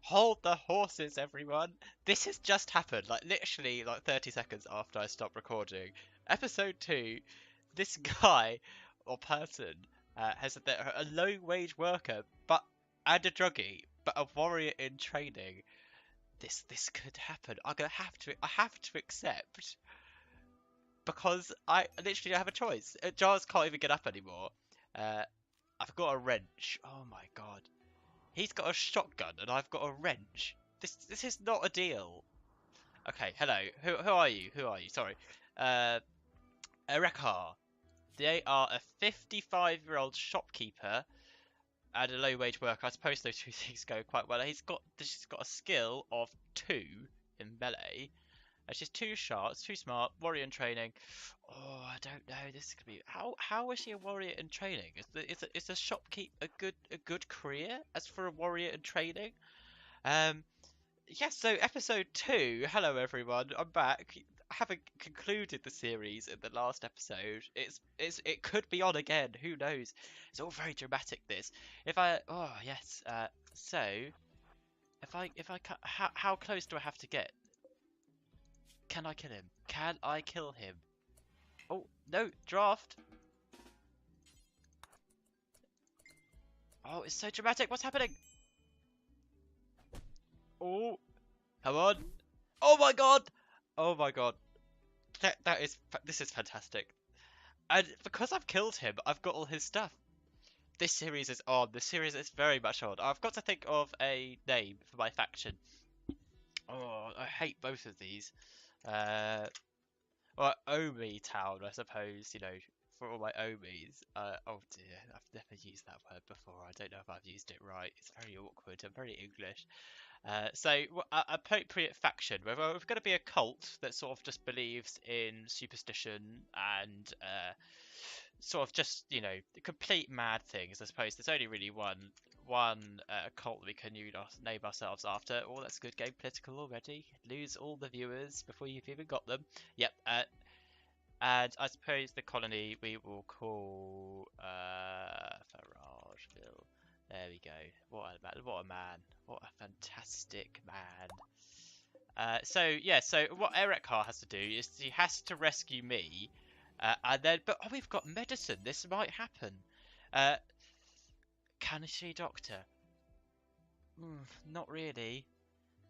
Hold the horses, everyone. This has just happened, like literally like 30 seconds after I stopped recording. Episode 2, this guy or person has said that a low wage worker but and a druggie, but a warrior in training. This could happen. I have to accept because I literally don't have a choice. Giles can't even get up anymore. Uh, I've got a wrench. Oh my god. He's got a shotgun and I've got a wrench. This is not a deal. Okay, hello. Who are you? Who are you? Sorry. Uh, Erekar. They are a 55-year-old shopkeeper and a low-wage worker. I suppose those two things go quite well. She's got a skill of 2 in melee. She's too sharp, too smart, warrior in training. Oh, I don't know. This could be how is she a warrior in training? Is a shopkeep a good career as for a warrior in training? Um, yes. So episode 2. Hello everyone. I'm back. I haven't concluded the series in the last episode. It could be on again. Who knows? It's all very dramatic. This. If I oh yes. So how close do I have to get? Can I kill him? Can I kill him? Oh, no, draft. Oh, it's so dramatic. What's happening? Oh, come on. Oh my god. Oh my god. This is fantastic. And because I've killed him, I've got all his stuff. This series is on. This series is very much on. I've got to think of a name for my faction. Oh, I hate both of these. Uh, Well, Omi Town, I suppose, for all my Omis. Oh dear, I've never used that word before. I don't know if I've used it right. It's very awkward. I'm very English. Appropriate faction. We're going to be a cult that sort of just believes in superstition and sort of just, complete mad things. I suppose there's only really one cult we can name ourselves after. Oh, that's good game political already. Lose all the viewers before you've even got them. Yep. And I suppose the colony we will call Farageville. There we go. What a man. What a fantastic man. So what Erekar has to do is he has to rescue me. But we've got medicine. This might happen. Uh, can she doctor? Not really.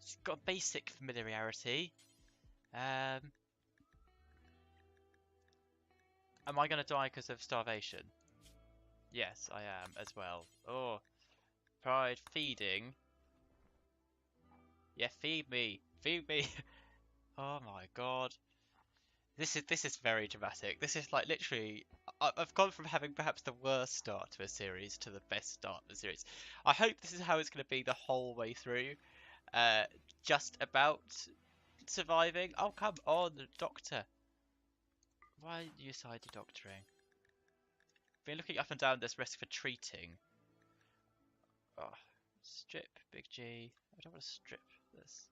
She's got basic familiarity. Am I going to die because of starvation? Yes, I am as well. Oh, pride feeding. Yeah, feed me. Feed me. Oh my god. This is very dramatic. This is like literally I've gone from having perhaps the worst start to a series to the best start of the series. I hope this is how it's going to be the whole way through. Uh, just about surviving. Oh, come on, doctor. Why are you side to doctoring? Been looking up and down this risk for treating. Oh, strip, Big G. I don't want to strip this.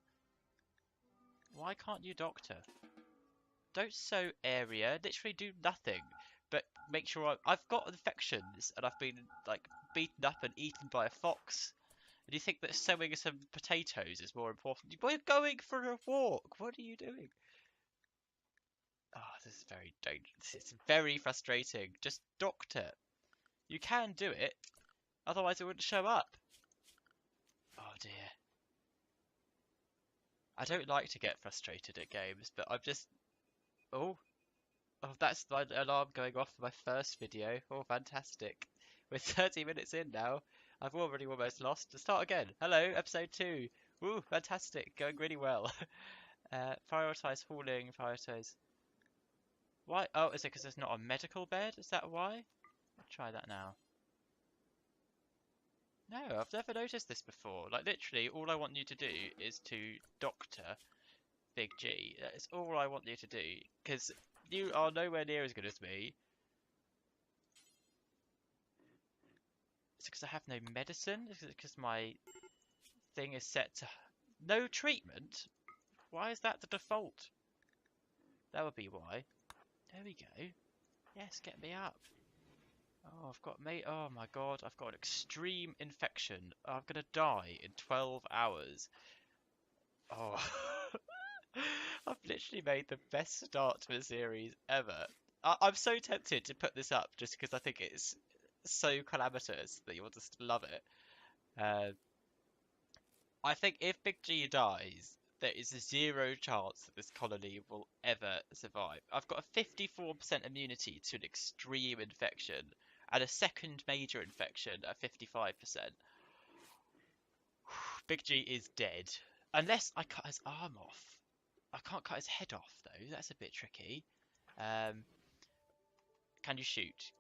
Why can't you doctor? Don't sew area. Literally do nothing. But make sure I've got infections and I've been like beaten up and eaten by a fox. And you think that sowing some potatoes is more important? We're going for a walk. What are you doing? Oh, this is very dangerous. It's very frustrating. Just doctor. You can do it. Otherwise it wouldn't show up. Oh dear. I don't like to get frustrated at games, but I'm just... Oh. Oh, that's my alarm going off for my first video. Oh, fantastic. We're 30 minutes in now. I've already almost lost. To start again. Hello, episode 2. Woo, fantastic. Going really well. Prioritize hauling, prioritize... Why? Oh, is it because there's not a medical bed? Is that why? I'll try that now. No, I've never noticed this before. Like, literally, all I want you to do is to doctor Big G. That is all I want you to do. Because you are nowhere near as good as me. Is it because I have no medicine? Is it because my thing is set to no treatment? Why is that the default? That would be why. There we go. Yes, get me up. Oh, I've got mate. Oh my god, I've got an extreme infection. I'm gonna die in 12 hours. Oh, I've literally made the best start to a series ever. I'm so tempted to put this up just because I think it's so calamitous that you'll just love it. Uh, I think if Big G dies, there is a zero chance that this colony will ever survive. I've got a 54% immunity to an extreme infection and a second major infection at 55%. Big G is dead. Unless I cut his arm off. I can't cut his head off though. That's a bit tricky. Um, can you shoot?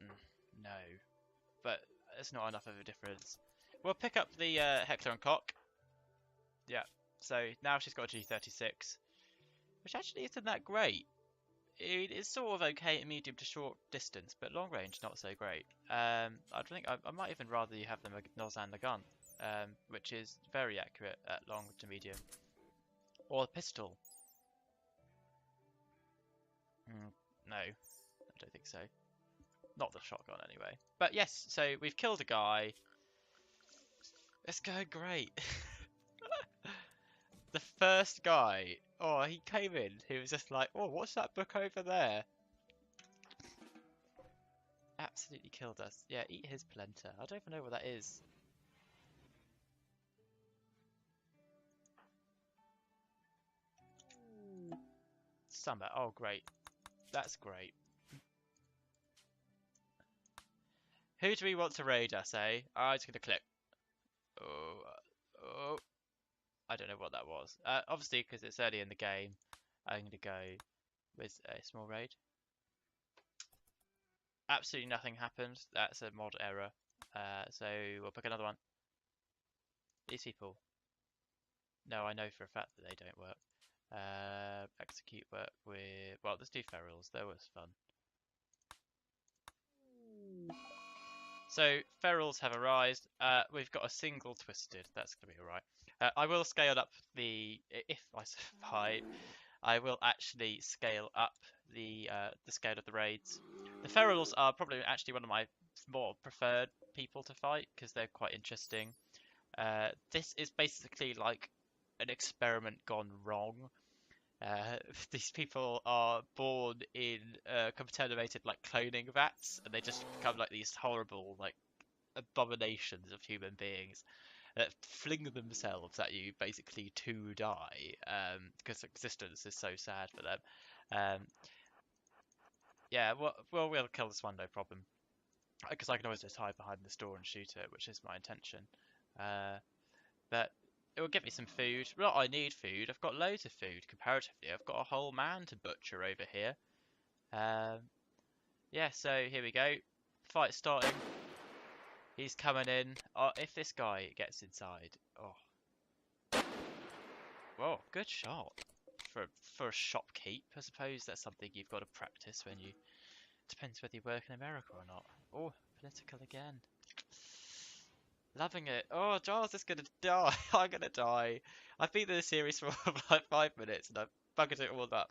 No, but it's not enough of a difference. We'll pick up the Hector and Cock. Yeah. So now she's got a G36, which actually isn't that great. It's sort of okay at medium to short distance, but long range not so great. I think I might even rather you have the Nozan the gun, which is very accurate at long to medium, or a pistol. No, I don't think so. Not the shotgun anyway. But yes, so we've killed a guy. It's going great. The first guy, oh, he came in. He was just like, oh, what's that book over there? Absolutely killed us. Yeah, eat his plenter. I don't even know what that is. Summer. Oh, great. That's great. Who do we want to raid, I say? I'm just going to click. Oh, oh. I don't know what that was. Obviously, because it's early in the game, I'm going to go with a small raid. Absolutely nothing happened. That's a mod error. So we'll pick another one. These people. No, I know for a fact that they don't work. Execute work with... Well, let's do ferals. That was fun. So ferals have arrived. We've got a single twisted. That's going to be alright. I will scale up the... If I survive, I will actually scale up the scale of the raids. The ferals are probably actually one of my more preferred people to fight because they're quite interesting. This is basically like an experiment gone wrong. These people are born in contaminated like cloning vats, and they just become like these horrible like abominations of human beings that fling themselves at you basically to die because existence is so sad for them. Um, yeah, we'll kill this one no problem because I can always just hide behind this door and shoot it, which is my intention. But it will get me some food. Well, I need food. I've got loads of food comparatively. I've got a whole man to butcher over here. Yeah, so here we go. Fight starting. He's coming in. Oh, if this guy gets inside. Oh. Whoa, good shot. For a shopkeep. I suppose that's something you've got to practice when you... Depends whether you work in America or not. Oh, political again. Loving it. Oh, Giles is gonna die. I'm gonna die. I've been in the series for like 5 minutes and I've buggered it all up.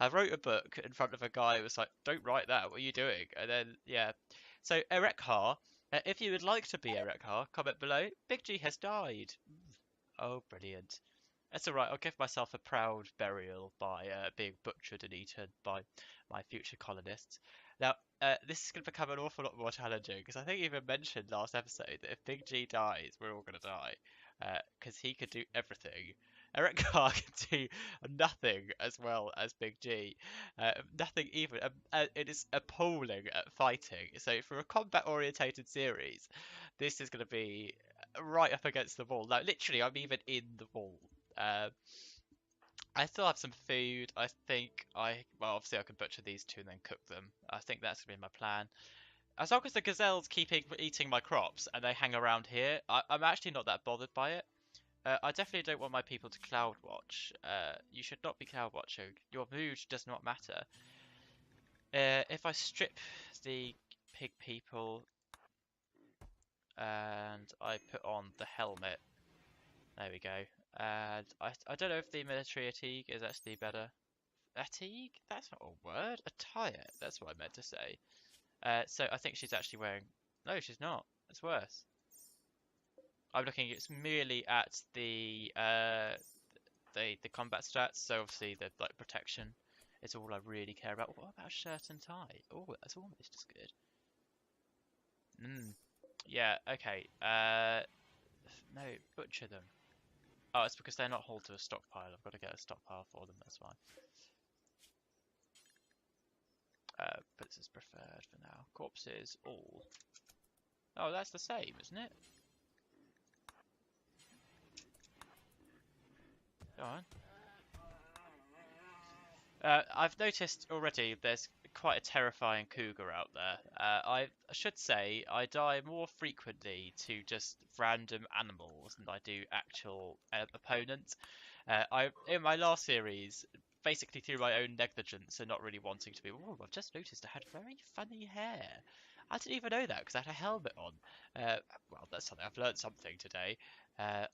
I wrote a book in front of a guy who was like, don't write that, what are you doing? And then, yeah. So, Erekhar, if you would like to be Erekhar, comment below. Big G has died. Oh, brilliant. That's alright, I'll give myself a proud burial by being butchered and eaten by my future colonists. Now, this is going to become an awful lot more challenging because I think you even mentioned last episode that if Big G dies, we're all going to die because he could do everything. Eric Carr can do nothing as well as Big G. Nothing even. It is appalling at fighting. So for a combat-orientated series, this is going to be right up against the wall. Like literally, I'm even in the wall. I still have some food. I think well, obviously I can butcher these two and then cook them. I think that's gonna be my plan. As long as the gazelles keep eating my crops and they hang around here, I'm actually not that bothered by it. I definitely don't want my people to cloud watch. You should not be cloud watching. Your mood does not matter. If I strip the pig people and I put on the helmet, there we go. And I don't know if the military fatigue is actually better. fatigue? That's not a word. A tired. That's what I meant to say. So I think she's actually wearing. No, she's not. It's worse. I'm looking. It's merely at the combat stats. So obviously the like protection is all I really care about. What about shirt and tie? Oh, that's almost as good. Yeah. Okay. No, butcher them. Oh, it's because they're not hauled to a stockpile. I've got to get a stockpile for them. That's fine. But this is preferred for now. Corpses, all. Oh, that's the same, isn't it? Go on. I've noticed already there's quite a terrifying cougar out there. I should say I die more frequently to just random animals than I do actual opponents. In my last series, basically through my own negligence and not really wanting to be, oh, I've just noticed I had very funny hair. I didn't even know that because I had a helmet on. Well, that's something I've learned something today. Uh,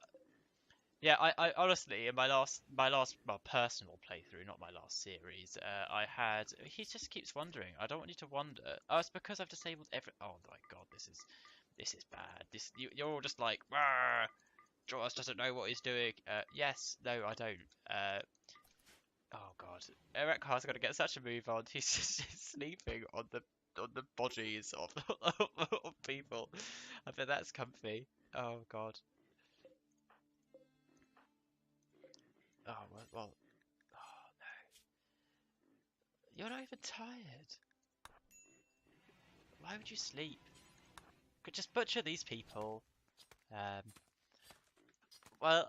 yeah, I honestly in my last well, personal playthrough, not my last series, I had. He just keeps wandering. I don't want you to wander. Oh, it's because I've disabled every. Oh my god, this is bad. You're all just like, Jaws doesn't know what he's doing. Yes, no, I don't. Oh god, Eric Carr's got to get such a move on. He's just sleeping on the bodies of of people. I bet that's comfy. Oh god. Oh well. Oh no. You're not even tired. Why would you sleep? Could just butcher these people. Um. Well.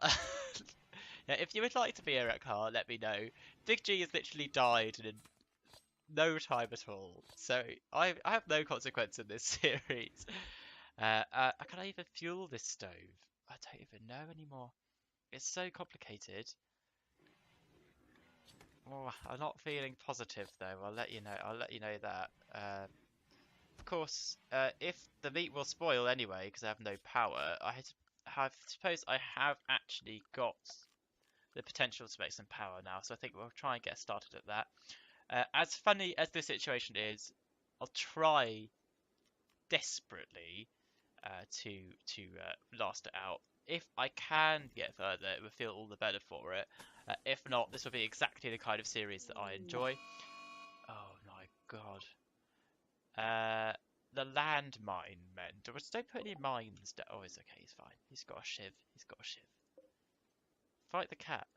Yeah, if you would like to be Eric Carr, let me know. Big G has literally died in no time at all, so I have no consequence in this series. Can I even fuel this stove? I don't even know anymore. It's so complicated. Oh, I'm not feeling positive though. I'll let you know. I'll let you know that. Of course, if the meat will spoil anyway because I have no power, suppose I have actually got the potential to make some power now. So I think we'll try and get started at that. As funny as this situation is, I'll try desperately to last it out. If I can get further, it would feel all the better for it. If not, this will be exactly the kind of series that I enjoy. Oh my god. The landmine men. Don't put any mines down. Oh, it's okay. He's fine. He's got a shiv. He's got a shiv. Fight the cat.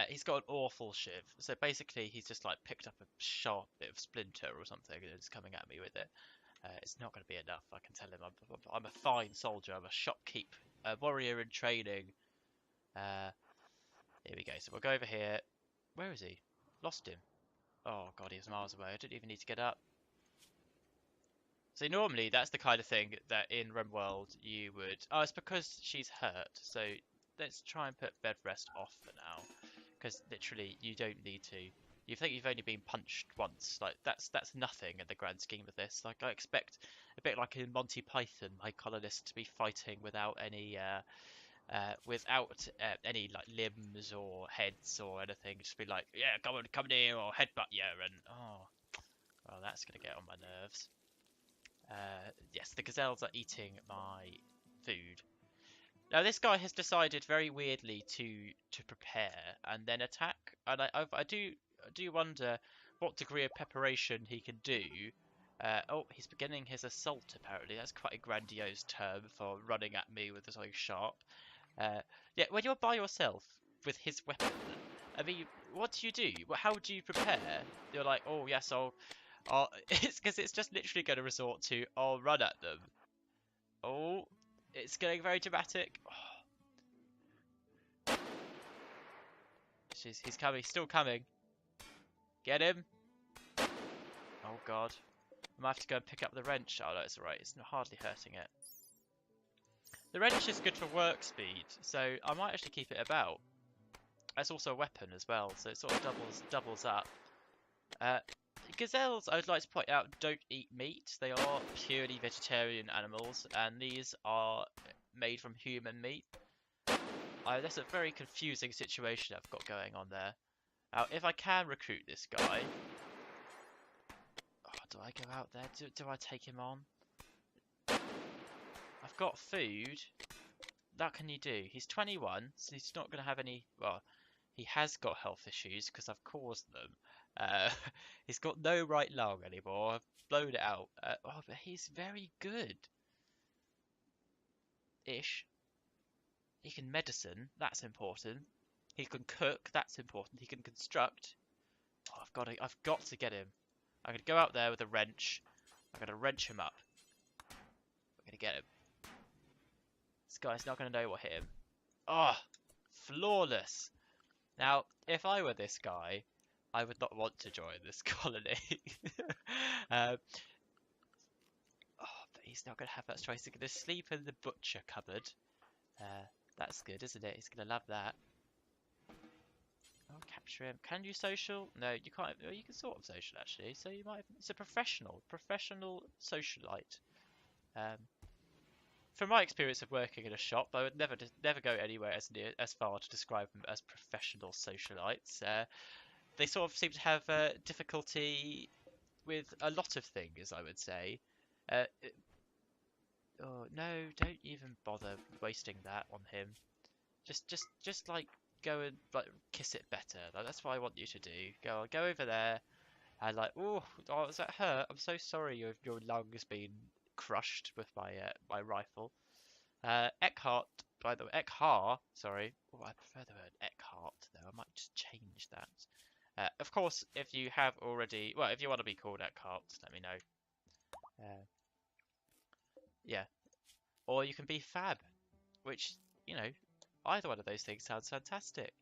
He's got an awful shiv. So basically, he's just like picked up a sharp bit of splinter or something and is coming at me with it. It's not going to be enough. I can tell him I'm a fine soldier. I'm a shopkeep, a warrior in training. Here we go. So we'll go over here. Where is he? Lost him. Oh god, he was miles away. I didn't even need to get up. So normally that's the kind of thing that in Rimworld you would. Oh, it's because she's hurt. So let's try and put bed rest off for now, because literally you don't need to. You think you've only been punched once, like that's nothing in the grand scheme of this. Like I expect a bit like in Monty Python, my colonists to be fighting without any like limbs or heads or anything. Just be like, yeah, come in here or headbutt you, and oh, well that's gonna get on my nerves. Yes, the gazelles are eating my food. Now this guy has decided very weirdly to prepare and then attack, and I do wonder what degree of preparation he can do. Oh, he's beginning his assault apparently. That's quite a grandiose term for running at me with something sharp. Yeah, when you're by yourself with his weapon, I mean, what do you do? How do you prepare? You're like, oh yes, it's because it's just literally going to resort to, I'll run at them. Oh, it's getting very dramatic. Oh. He's coming, he's still coming. Get him. Oh god. I might have to go and pick up the wrench. Oh no, it's alright, it's hardly hurting it. The wrench is good for work speed, so I might actually keep it about. It's also a weapon as well, so it sort of doubles up. Gazelles, I would like to point out, don't eat meat. They are purely vegetarian animals, and these are made from human meat. That's a very confusing situation I've got going on there. Now, if I can recruit this guy... Oh, do I go out there? Do I take him on? I've got food. What can you do? He's 21, so he's not going to have any... Well, he has got health issues because I've caused them. He's got no right lung anymore. I've blown it out. Oh, but he's very good. Ish. He can medicine. That's important. He can cook. That's important. He can construct. Oh, I've got to get him. I'm going to go out there with a wrench. I'm going to wrench him up. I'm going to get him. This guy's not going to know what hit him. Oh, flawless. Now, if I were this guy, I would not want to join this colony. Oh, but he's not going to have that choice. He's going to sleep in the butcher cupboard. That's good, isn't it? He's going to love that. Oh, capture him. Can you social? No, you can't. Well, you can sort of social, actually. So you might... It's a professional socialite. From my experience of working in a shop, I would never go anywhere as far to describe them as professional socialites. They sort of seem to have difficulty with a lot of things, I would say. Oh no! Don't even bother wasting that on him. Just like go and like kiss it better. Like, that's what I want you to do. Go over there and like, oh, does that hurt? I'm so sorry. Your lung has been crushed with my rifle. Eckhart, by the way, Eckhart, sorry. Oh, I prefer the word Eckhart, though. I might just change that. Of course, if you have already, well, if you want to be called Eckhart, let me know. Yeah. Or you can be Fab, which, you know, either one of those things sounds fantastic.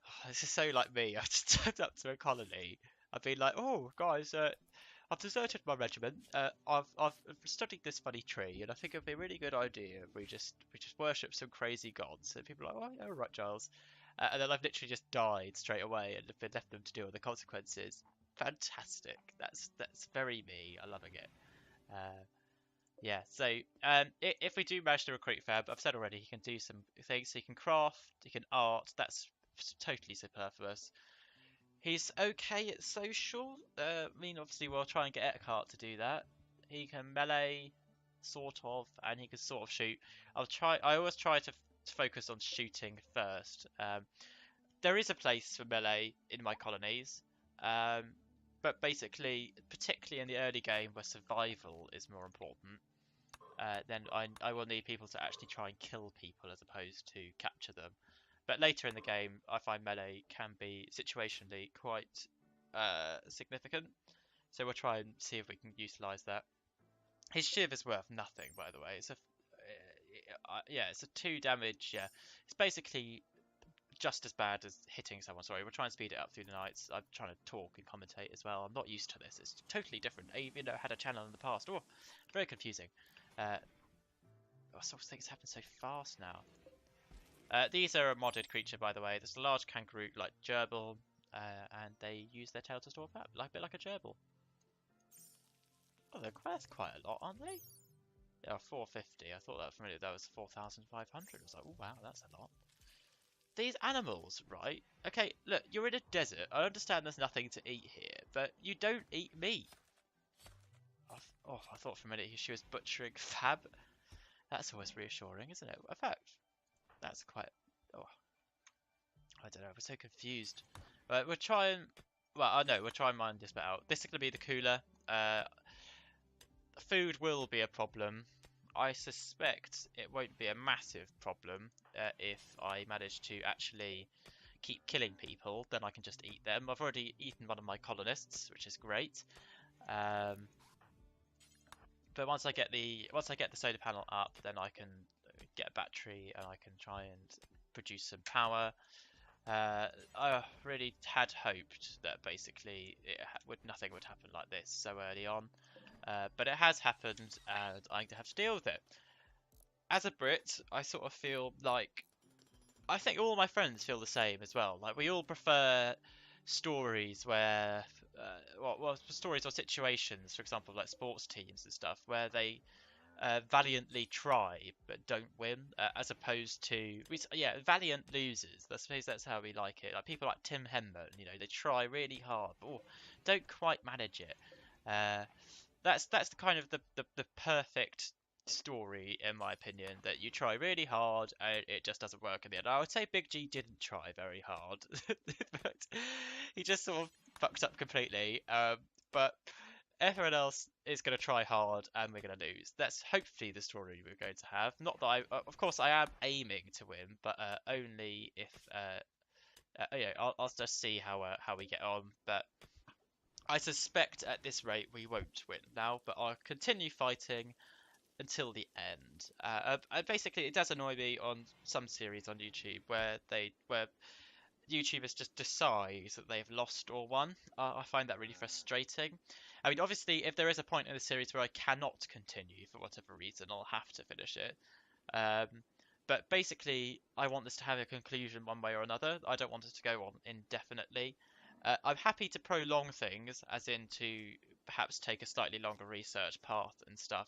Oh, this is so like me. I just turned up to a colony. I've been like, oh, guys, I've deserted my regiment. I've studied this funny tree, and I think it'd be a really good idea if we just worship some crazy gods. And people are like, oh, yeah, right, Giles. And then I've literally just died straight away and been left them to deal with the consequences. Fantastic. That's very me. I'm loving it. Yeah. So if we do manage to recruit Fab, I've said already he can do some things. He can craft. He can art. That's totally superfluous. He's okay at social. I mean, obviously, we'll try and get Eckhart to do that. He can melee, sort of, and he can sort of shoot. I always try to focus on shooting first. There is a place for melee in my colonies, but basically, particularly in the early game where survival is more important, then I will need people to actually try and kill people as opposed to capture them. But later in the game, I find melee can be situationally quite significant. So we'll try and see if we can utilise that. His shiv is worth nothing, by the way. It's it's a 2 damage. Yeah, it's basically just as bad as hitting someone. Sorry, we'll try and speed it up through the nights. I'm trying to talk and commentate as well. I'm not used to this. It's totally different. I even had a channel in the past. Oh, very confusing. Some things happen so fast now. These are a modded creature, by the way. There's a large kangaroo like gerbil, and they use their tail to store fat, like a bit like a gerbil. Oh, that's quite a lot, aren't they? Yeah, 450. I thought that was 4,500. I was like, oh wow, that's a lot. These animals, right? Okay, look, you're in a desert. I understand there's nothing to eat here, but you don't eat meat. I thought for a minute she was butchering Fab. That's always reassuring, isn't it? In fact, that's quite... Oh, I don't know. We're so confused. But we'll try and... Well, no, we'll try and mine this bit out. This is going to be the cooler. Food will be a problem. I suspect it won't be a massive problem if I manage to actually keep killing people. Then I can just eat them. I've already eaten one of my colonists, which is great. But once I get the solar panel up, then I can get a battery and I can try and produce some power. I really had hoped that basically nothing would happen like this so early on, but it has happened, and I'm going to have to deal with it. As a Brit, I sort of feel like I think all my friends feel the same as well. Like, we all prefer stories where, stories or situations, for example, like sports teams and stuff, where they valiantly try but don't win, as opposed to yeah, valiant losers. I suppose that's how we like it. Like people like Tim Henman, they try really hard, but don't quite manage it. Uh, that's the kind of the perfect story in my opinion, that you try really hard and it just doesn't work in the end. I would say Big G didn't try very hard, but he just sort of fucked up completely. But everyone else is going to try hard and we're going to lose. That's hopefully the story we're going to have. Not that of course, I am aiming to win, but only if I'll just see how we get on. But I suspect at this rate we won't win now, but I'll continue fighting until the end. Basically, it does annoy me on some series on YouTube where YouTubers just decide that they've lost or won. I find that really frustrating. I mean, obviously, if there is a point in the series where I cannot continue for whatever reason, I'll have to finish it. Um, but basically, I want this to have a conclusion one way or another. I don't want it to go on indefinitely. I'm happy to prolong things, as in to perhaps take a slightly longer research path and stuff,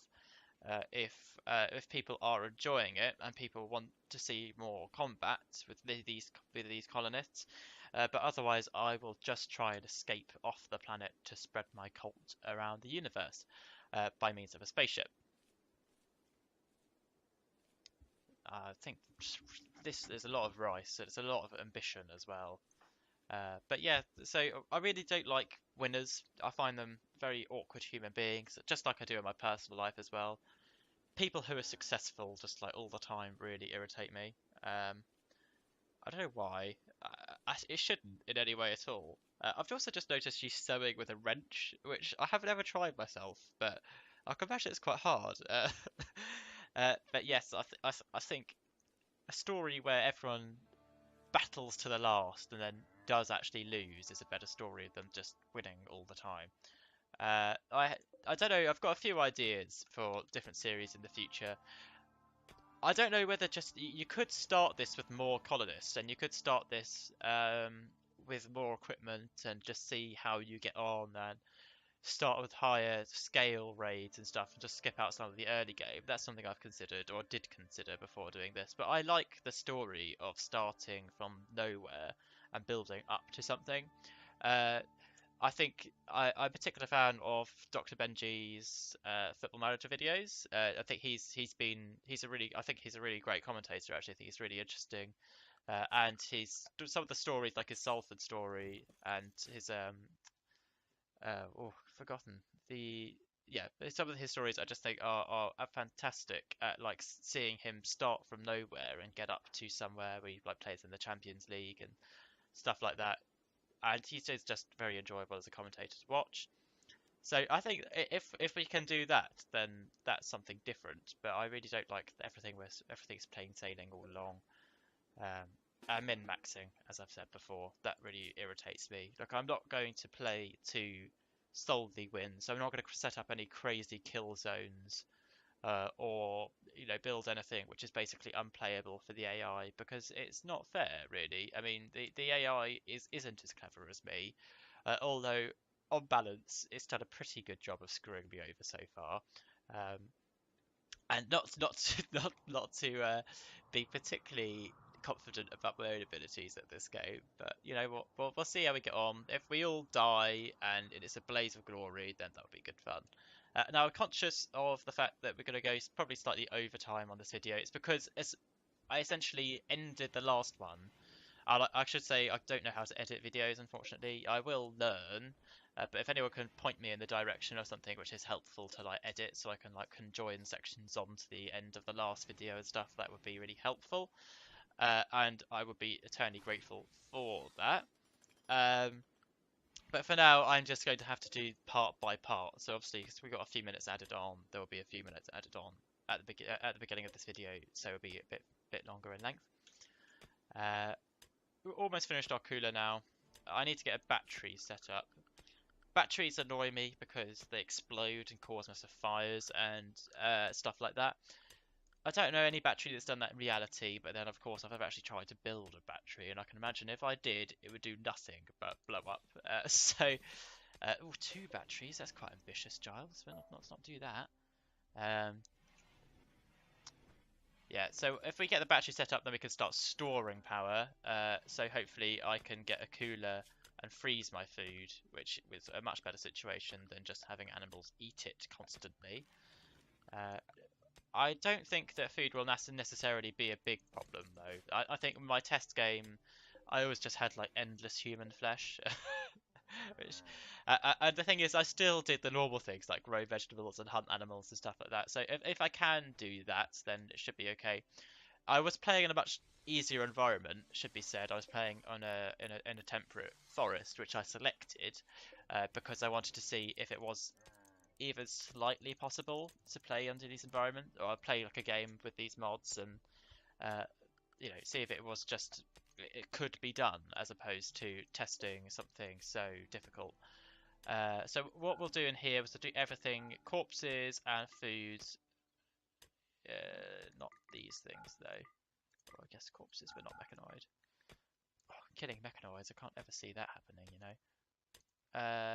if people are enjoying it and people want to see more combat with these colonists. But otherwise, I will just try and escape off the planet to spread my cult around the universe by means of a spaceship. I think there's a lot of rice, so it's a lot of ambition as well. But yeah, so I really don't like winners. I find them very awkward human beings, just like I do in my personal life as well. People who are successful just like all the time really irritate me. Um, I don't know why. It shouldn't in any way at all. I've also just noticed she's sewing with a wrench, which I haven't ever tried myself, but I can imagine it's quite hard. But yes, I think a story where everyone battles to the last and then does actually lose is a better story than just winning all the time. Uh, I I don't know. I've got a few ideas for different series in the future. I don't know whether just you could start this with more colonists, and you could start this with more equipment and just see how you get on, and start with higher scale raids and stuff, and just skip out some of the early game. That's something I've considered or did consider before doing this. But I like the story of starting from nowhere and building up to something. Uh, I think I'm a particular fan of Dr. Benji's Football Manager videos. I think he's a really I think he's a really great commentator. Actually, I think he's really interesting. And some of the stories, like his Salford story and his forgotten the yeah, some of his stories I just think are fantastic at like seeing him start from nowhere and get up to somewhere where he like plays in the Champions League and stuff like that, and he's just very enjoyable as a commentator to watch. So I think if we can do that, then that's something different. But I really don't like that everything's plain sailing all along. And min maxing, as I've said before, that really irritates me. Like I'm not going to play to solely win, so I'm not going to set up any crazy kill zones or build anything which is basically unplayable for the AI, because it's not fair, really. I mean, the AI isn't as clever as me, although on balance, it's done a pretty good job of screwing me over so far. Um, and not to be particularly confident about my own abilities at this game, but you know what? We'll see how we get on. If we all die and it is a blaze of glory, then that'll be good fun. Now, I'm conscious of the fact that we're going to go probably slightly over time on this video. It's because I essentially ended the last one. I should say I don't know how to edit videos, unfortunately. I will learn, but if anyone can point me in the direction of something which is helpful to like edit, so I can like join sections on to the end of the last video and stuff, that would be really helpful. And I would be eternally grateful for that. But for now, I'm just going to have to do part by part. So obviously, because we've got a few minutes added on, there will be a few minutes added on at the beginning of this video, so it'll be a bit longer in length. We're almost finished our cooler now. I need to get a battery set up. Batteries annoy me because they explode and cause massive fires and stuff like that. I don't know any battery that's done that in reality, but then of course I've actually tried to build a battery, and I can imagine if I did, it would do nothing but blow up. Ooh, two batteries, that's quite ambitious, Giles. Let's not do that. Yeah, so if we get the battery set up, then we can start storing power. So hopefully I can get a cooler and freeze my food, which is a much better situation than just having animals eat it constantly. Uh, I don't think that food will necessarily be a big problem, though. I think in my test game, I always just had like endless human flesh. Which, and the thing is, I still did the normal things like grow vegetables and hunt animals and stuff like that. So if I can do that, then it should be okay. I was playing in a much easier environment, should be said. I was playing on in a temperate forest, which I selected because I wanted to see if it was even slightly possible to play under these environments, or play like a game with these mods and uh, see if it was just it could be done as opposed to testing something so difficult. So what we'll do in here was to do everything corpses and foods. Not these things though. Well, I guess corpses, but not mechanoid. Oh, killing mechanoids, I can't ever see that happening, you know.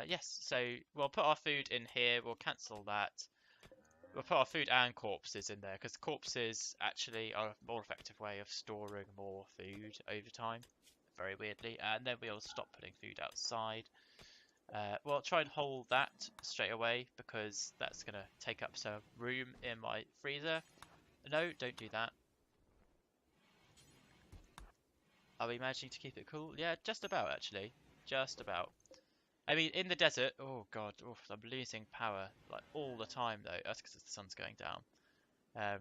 Yes, so we'll put our food in here. We'll cancel that. We'll put our food and corpses in there because corpses actually are a more effective way of storing more food over time, very weirdly. And then we'll stop putting food outside. We'll try and hold that straight away because that's going to take up some room in my freezer. No, don't do that. Are we managing to keep it cool? Yeah, just about actually. Just about. I mean, in the desert, oh god, oof, I'm losing power like all the time though. That's because the sun's going down. Um,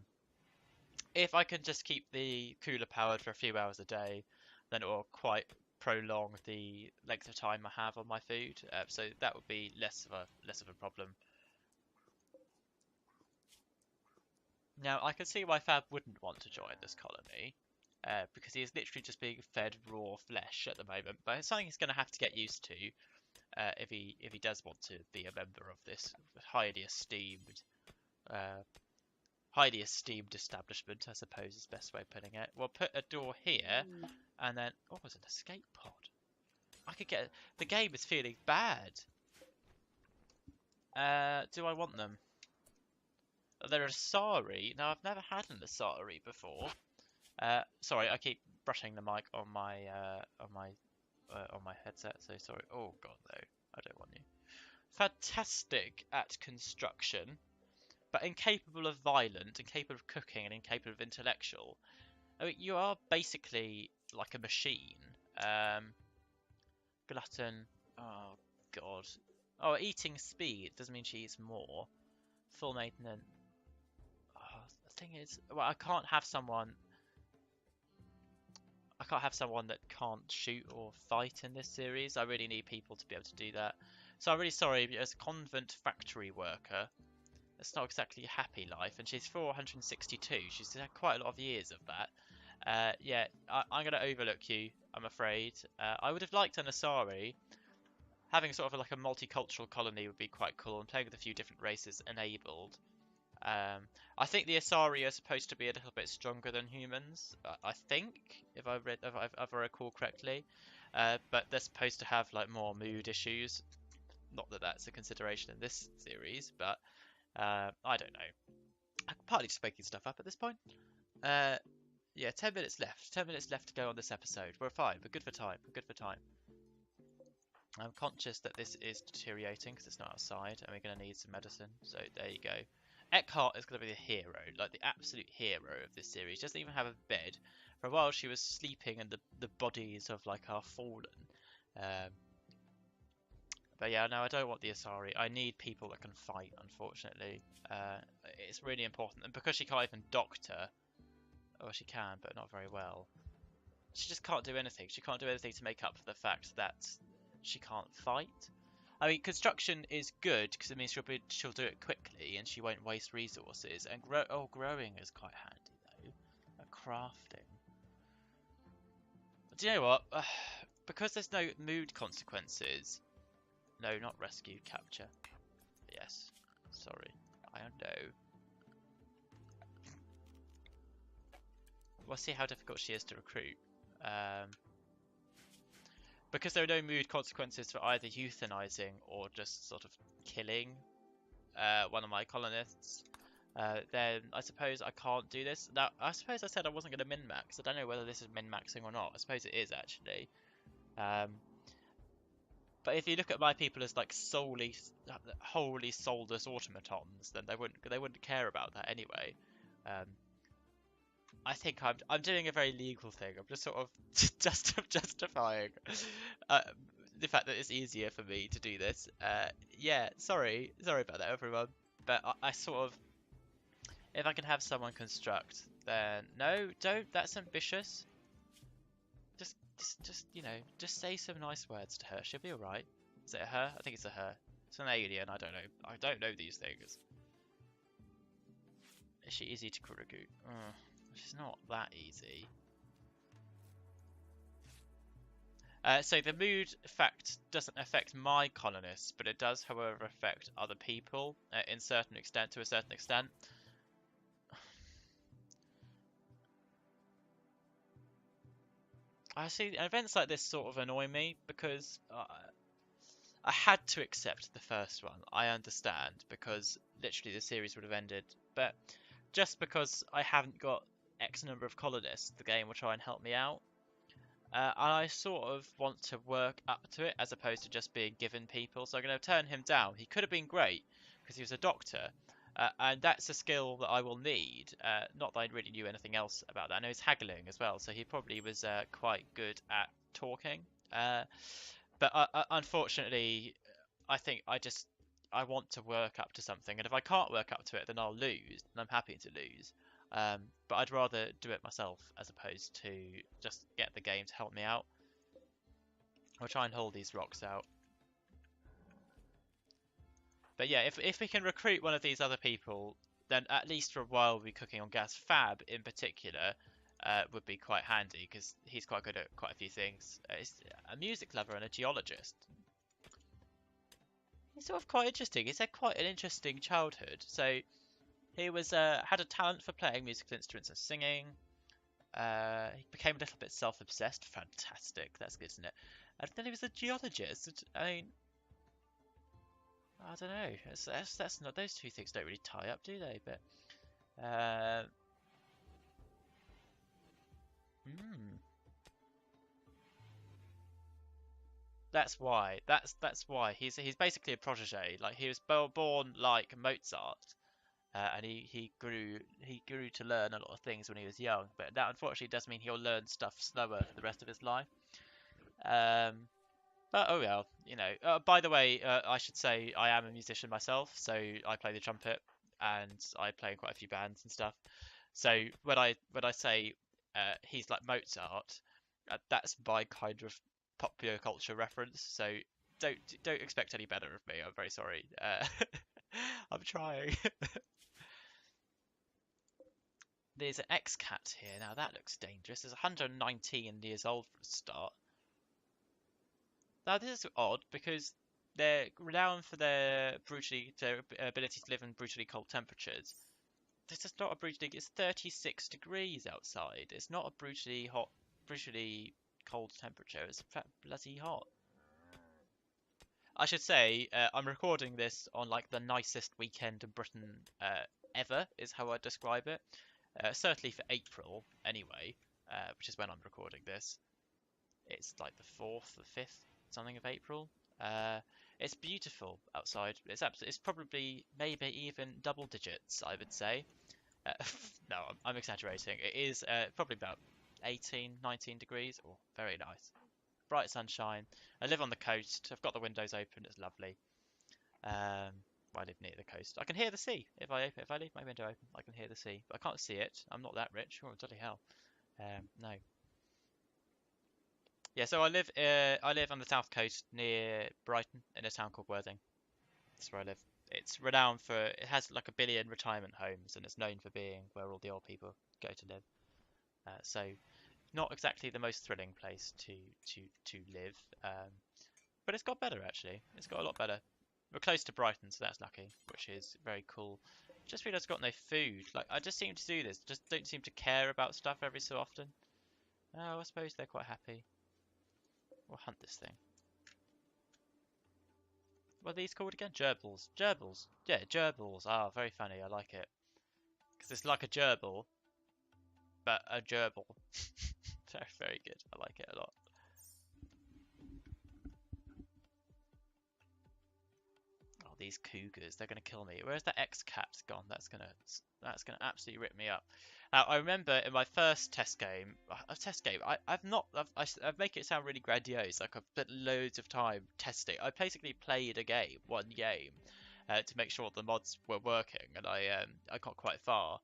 if I can just keep the cooler powered for a few hours a day, then it will quite prolong the length of time I have on my food. So that would be less of a problem. Now I can see why Fab wouldn't want to join this colony. Because he is literally just being fed raw flesh at the moment, but it's something he's going to have to get used to if he does want to be a member of this uh, highly esteemed establishment, I suppose is the best way of putting it. We'll put a door here, and then oh, there's an escape pod. I could get. The game is feeling bad. Do I want them? They're a Asari. Now I've never had an Asari before. Sorry, I keep brushing the mic on my headset. So sorry. Oh god, no, I don't want you. Fantastic at construction, but incapable of violent, incapable of cooking, and incapable of intellectual. I mean, you are basically like a machine. Glutton. Oh god. Oh, eating speed doesn't mean she eats more. Full maintenance. Oh, the thing is, well, I can't have someone that can't shoot or fight in this series. I really need people to be able to do that. So I'm really sorry, but as a convent factory worker, it's not exactly a happy life, and she's 462. She's had quite a lot of years of that. Yeah, I'm going to overlook you, I'm afraid. I would have liked an Asari. Having sort of like a multicultural colony would be quite cool, and playing with a few different races enabled. I think the Asari are supposed to be a little bit stronger than humans. I think, if I recall correctly, but they're supposed to have like more mood issues. Not that that's a consideration in this series, but I don't know. I'm partly just making stuff up at this point. Uh, yeah, 10 minutes left. 10 minutes left to go on this episode. We're fine. We're good for time. We're good for time. I'm conscious that this is deteriorating because it's not outside, and we're going to need some medicine. So there you go. Eckhart is going to be the hero, like the absolute hero of this series. She doesn't even have a bed. For a while, she was sleeping in the bodies of like our fallen. Um, but yeah, no, I don't want the Asari. I need people that can fight. Unfortunately, it's really important, and because she can't even doctor, or she can, but not very well. She just can't do anything. She can't do anything to make up for the fact that she can't fight. I mean, construction is good because it means she'll do it quickly and she won't waste resources. And growing is quite handy though. Crafting. But do you know what? Because there's no mood consequences. No, not rescue, capture. Yes. Sorry. I know. We'll see how difficult she is to recruit. Because there are no mood consequences for either euthanizing or just sort of killing one of my colonists, then I suppose I can't do this. Now, I suppose I said I wasn't going to min-max. I don't know whether this is min-maxing or not. I suppose it is, actually. Um, but if you look at my people as like solely, wholly soulless automatons, then they wouldn't care about that anyway. Um, I think I'm doing a very legal thing. I'm just sort of justifying uh, the fact that it's easier for me to do this. Yeah, sorry about that, everyone. But I sort of, if I can have someone construct, then no, don't. That's ambitious. Just just say some nice words to her. She'll be all right. Is it a her? I think it's a her. It's an alien. I don't know. I don't know these things. Is she easy to recruit? She's not that easy. So the mood effect doesn't affect my colonists, but it does, however, affect other people to a certain extent. I see events like this sort of annoy me because I had to accept the first one. I understand because literally the series would have ended, but just because I haven't got X number of colonists, the game will try and help me out. And I sort of want to work up to it as opposed to just being given people. So I'm going to turn him down. He could have been great because he was a doctor. And that's a skill that I will need. Not that I really knew anything else about that. I know he's haggling as well, so he probably was quite good at talking. But unfortunately, I think I want to work up to something, and if I can't work up to it, then I'll lose, and I'm happy to lose. But I'd rather do it myself as opposed to just get the game to help me out. I'll try and hold these rocks out. But yeah, if we can recruit one of these other people, then at least for a while we'll be cooking on gas. Fab, in particular, would be quite handy because he's quite good at quite a few things. He's a music lover and a geologist. He's sort of quite interesting. He's had quite an interesting childhood. So he was had a talent for playing musical instruments and singing. He became a little bit self-obsessed. Fantastic. That's good, isn't it? And then he was a geologist. I mean, I don't know. That's not, those two things don't really tie up, do they? But hmm. That's why. That's why he's basically a protege. Like he was born like Mozart, and he grew to learn a lot of things when he was young. But that unfortunately does mean he'll learn stuff slower for the rest of his life. Um, but oh well, you know. By the way, I should say I am a musician myself, so I play the trumpet and I play in quite a few bands and stuff. So when I say he's like Mozart, that's my kind of popular culture reference. So don't expect any better of me. I'm very sorry. I'm trying. There's an X-cat here. Now that looks dangerous. It's 119 years old for a start. Now this is odd because they're renowned for their ability to live in brutally cold temperatures. This is not a brutally. It's 36 degrees outside. It's not a brutally hot, brutally cold temperature. It's bloody hot. I should say I'm recording this on like the nicest weekend in Britain ever, is how I describe it. Certainly for April, anyway, which is when I'm recording this. It's like the 4th, the 5th, something of April. It's beautiful outside. It's probably maybe even double digits, I would say. No, I'm exaggerating. It is probably about 18, 19 degrees. Oh, very nice. Bright sunshine. I live on the coast. I've got the windows open. It's lovely. I live near the coast. I can hear the sea. If I leave my window open, I can hear the sea. But I can't see it. I'm not that rich. Oh, bloody hell. No. Yeah, so I live on the south coast near Brighton in a town called Worthing. That's where I live. It's renowned for it has like 1 billion retirement homes and it's known for being where all the old people go to live. So not exactly the most thrilling place to live, but it's got better actually. It's got a lot better. We're close to Brighton, so that's lucky, which is very cool. Just realised I've got no food. Like I just seem to do this, just don't seem to care about stuff every so often. Oh, I suppose they're quite happy. We'll hunt this thing. What are these called again? Gerbils. Gerbils. Yeah, gerbils. Ah, very funny. I like it. Because it's like a gerbil, but a gerbil. Very, very good. I like it a lot. Oh, these cougars, they're gonna kill me. Where's that X-cat gone? That's gonna absolutely rip me up. Now, I remember in my first test game, I've not, I make it sound really grandiose, like I've spent loads of time testing. I basically played one game, to make sure the mods were working, and I got quite far.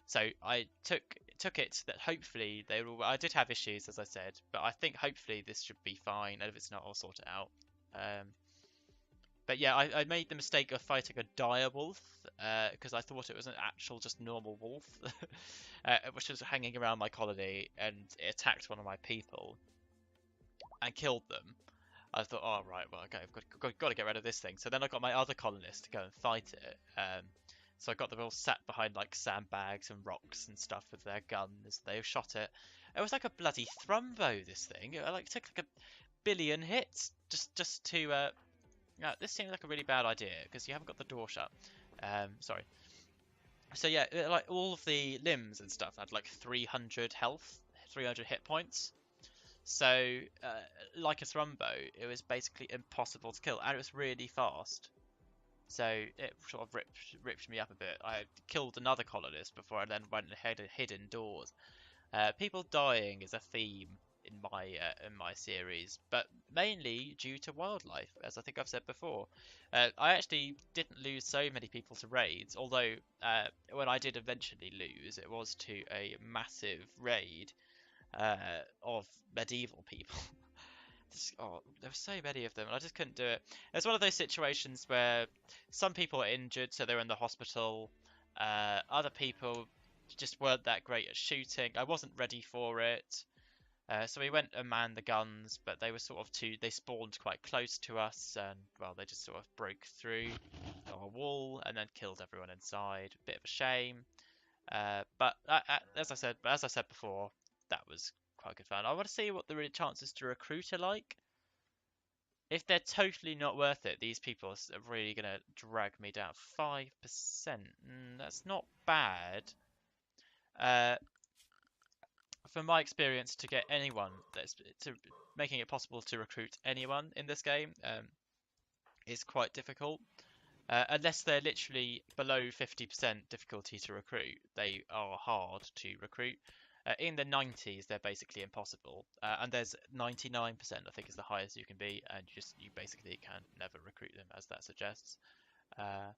So I took it that hopefully they will. I did have issues, as I said, but I think hopefully this should be fine, and if it's not, I'll sort it out. But yeah, I made the mistake of fighting a dire wolf, because I thought it was an actual just normal wolf, which was hanging around my colony, and it attacked one of my people and killed them. I thought, oh right, well, okay, I've got to get rid of this thing. So then I got my other colonists to go and fight it. So I got them all sat behind like sandbags and rocks and stuff with their guns. They shot it. It was like a bloody Thrumbo, this thing. It like took like a billion hits just to. This seems like a really bad idea because you haven't got the door shut. Sorry. So yeah, like all of the limbs and stuff had like 300 health, 300 hit points. So, like a Thrumbo, it was basically impossible to kill, and it was really fast. So it sort of ripped me up a bit. I killed another colonist before I then went ahead and hid indoors. People dying is a theme in my series, but mainly due to wildlife, as I think I've said before. I actually didn't lose so many people to raids, although when I did eventually lose, it was to a massive raid of medieval people. Oh, there were so many of them, and I just couldn't do it. It's one of those situations where some people are injured, so they're in the hospital. Other people just weren't that great at shooting. I wasn't ready for it. So we went and manned the guns, but they were sort of they spawned quite close to us, and well, they just sort of broke through our wall and then killed everyone inside. Bit of a shame. But as I said before, that was quite good fun. I want to see what the really chances to recruit are like. If they're totally not worth it, these people are really gonna drag me down. 5%. That's not bad. Uh, from my experience, to get anyone to making it possible to recruit anyone in this game is quite difficult. Unless they're literally below 50% difficulty to recruit, they are hard to recruit. In the 90s, they're basically impossible, and there's 99%, I think, is the highest you can be, and you basically can never recruit them, as that suggests. And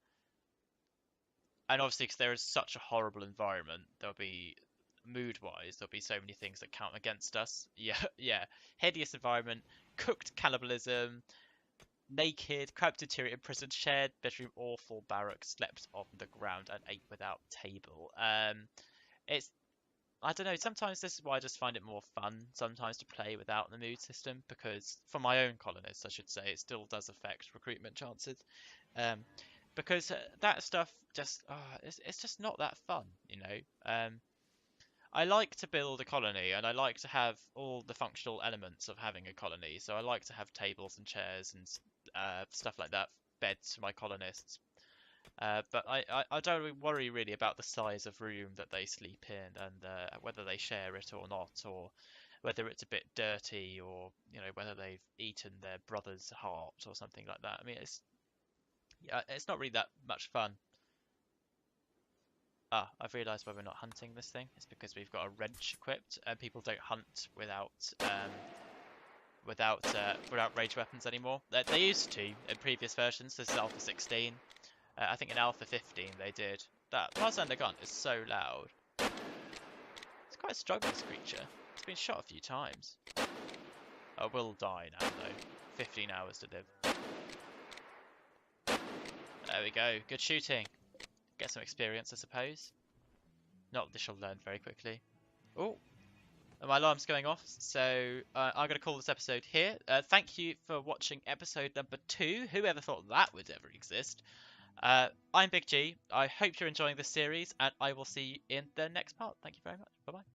obviously, because there is such a horrible environment, there'll be mood-wise, there'll be so many things that count against us. Yeah, yeah, hideous environment, cooked cannibalism, naked, cramped interior in prison, shared bedroom, awful barracks, slept on the ground and ate without table. It's I don't know. Sometimes this is why I just find it more fun sometimes to play without the mood system, because for my own colonists, I should say, it still does affect recruitment chances. Um, because that stuff just it's just not that fun, you know. I like to build a colony, and I like to have all the functional elements of having a colony. So I like to have tables and chairs and stuff like that, beds for my colonists. But I don't worry really about the size of room that they sleep in, and whether they share it or not, or whether it's a bit dirty, or whether they've eaten their brother's heart or something like that. I mean, it's not really that much fun. Ah, I've realised why we're not hunting this thing. It's because we've got a wrench equipped, and people don't hunt without rage weapons anymore. They used to in previous versions. This is Alpha 16. I think in Alpha 15 they did. That Tarzan gun is so loud. It's quite a strong, this creature. It's been shot a few times. I will die now though. 15 hours to live. There we go. Good shooting. Get some experience, I suppose. Not that she'll learn very quickly. Oh, my alarm's going off, so I'm going to call this episode here. Thank you for watching episode number 2. Whoever thought that would ever exist? I'm Big G. I hope you're enjoying this series, and I will see you in the next part. Thank you very much. Bye-bye.